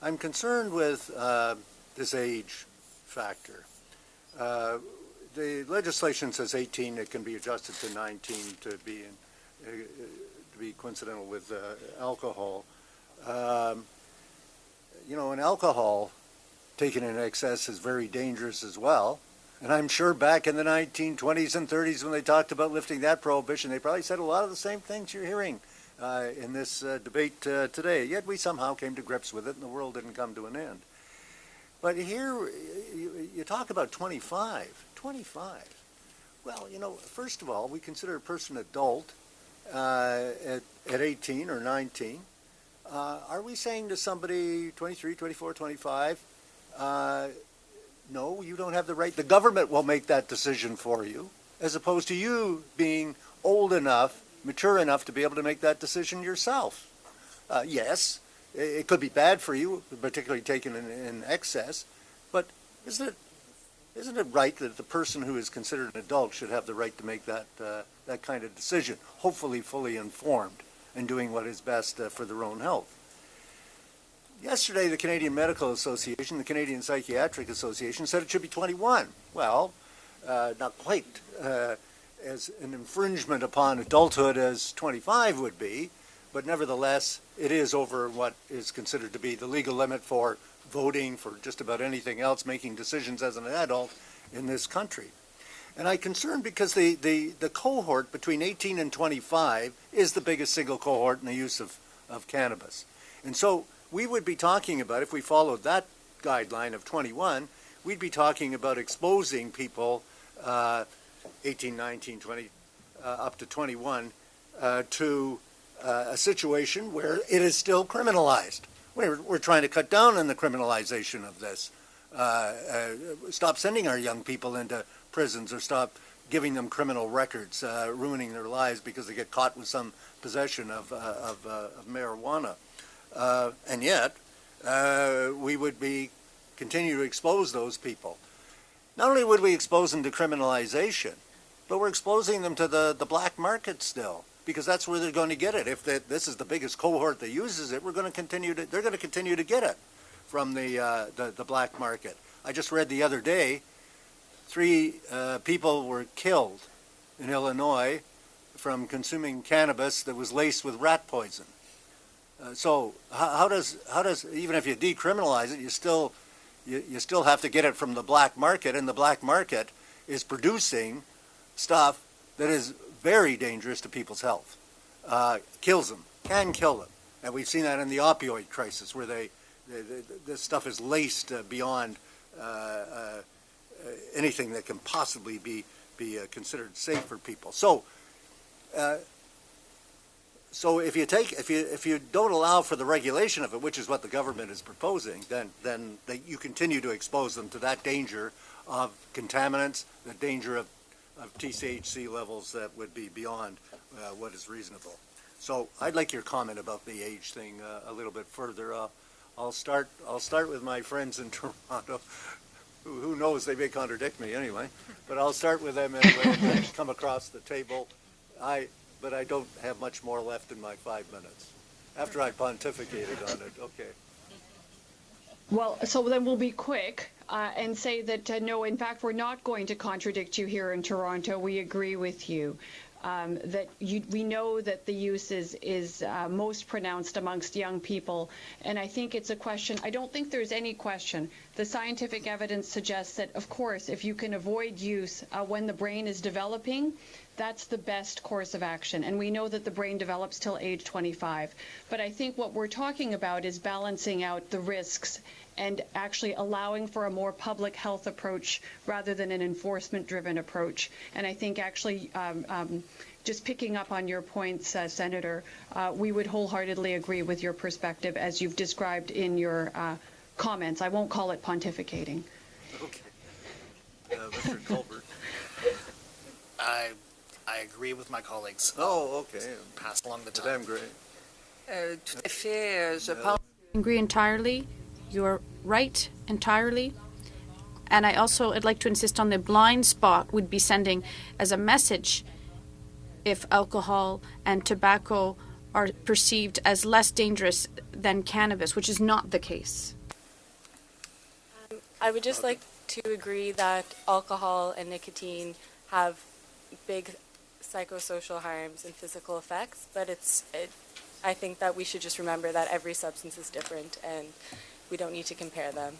I'm concerned with this age factor. The legislation says 18. It can be adjusted to 19 to be coincidental with alcohol. And alcohol taken in excess is very dangerous as well. And I'm sure back in the 1920s and 30s when they talked about lifting that prohibition, they probably said a lot of the same things you're hearing in this debate today. Yet we somehow came to grips with it and the world didn't come to an end. But here you talk about 25. 25. Well, first of all, we consider a person adult at 18 or 19. Are we saying to somebody 23, 24, 25, no, you don't have the right, the government will make that decision for you, as opposed to you being old enough, mature enough to be able to make that decision yourself? Yes, it could be bad for you, particularly taken in excess, but isn't it right that the person who is considered an adult should have the right to make that kind of decision, hopefully fully informed and doing what is best for their own health? Yesterday, the Canadian Medical Association, the Canadian Psychiatric Association said it should be 21. Well, not quite as an infringement upon adulthood as 25 would be, but nevertheless, it is over what is considered to be the legal limit for voting, for just about anything else, making decisions as an adult in this country. And I'm concerned because the cohort between 18 and 25 is the biggest single cohort in the use of cannabis. And so we would be talking about, if we followed that guideline of 21, we'd be talking about exposing people 18, 19, 20, up to 21 to a situation where it is still criminalized. We're trying to cut down on the criminalization of this. Stop sending our young people into prisons or stop giving them criminal records, ruining their lives because they get caught with some possession of marijuana. And yet, we would continue to expose those people. Not only would we expose them to criminalization, but we're exposing them to the black market still, because that's where they're going to get it. If this is the biggest cohort that uses it, they're going to continue to get it from the black market. I just read the other day, 3 people were killed in Illinois from consuming cannabis that was laced with rat poison. So how does even if you decriminalize it, you still have to get it from the black market, and the black market is producing stuff that is very dangerous to people's health, kills them, can kill them, and we've seen that in the opioid crisis where this stuff is laced beyond anything that can possibly be considered safe for people. So if you don't allow for the regulation of it, which is what the government is proposing, then you continue to expose them to that danger of contaminants, the danger of THC levels that would be beyond what is reasonable. So I'd like your comment about the age thing a little bit further. I'll start with my friends in Toronto. Who knows? They may contradict me anyway, but I'll start with them anyway and come across the table. But I don't have much more left in my 5 minutes after I pontificated on it. Okay. Well, so then we'll be quick and say that, no, in fact, we're not going to contradict you here in Toronto. We agree with you. We know that the use is most pronounced amongst young people, and I think it's a question. I don't think there's any question. The scientific evidence suggests that, of course, if you can avoid use when the brain is developing, that's the best course of action. And we know that the brain develops till age 25. But I think what we're talking about is balancing out the risks and actually allowing for a more public health approach rather than an enforcement-driven approach. And I think actually just picking up on your points, Senator, we would wholeheartedly agree with your perspective as you've described in your comments. I won't call it pontificating. Okay. Mr. Colbert. I agree with my colleagues. Oh, okay. Pass along the time. Madame Gray. Tout à fait. Je pense. I agree entirely. You're right entirely. And I'd like to insist on the blind spot would be sending as a message if alcohol and tobacco are perceived as less dangerous than cannabis, which is not the case. I would just like to agree that alcohol and nicotine have big psychosocial harms and physical effects, but I think that we should just remember that every substance is different and we don't need to compare them.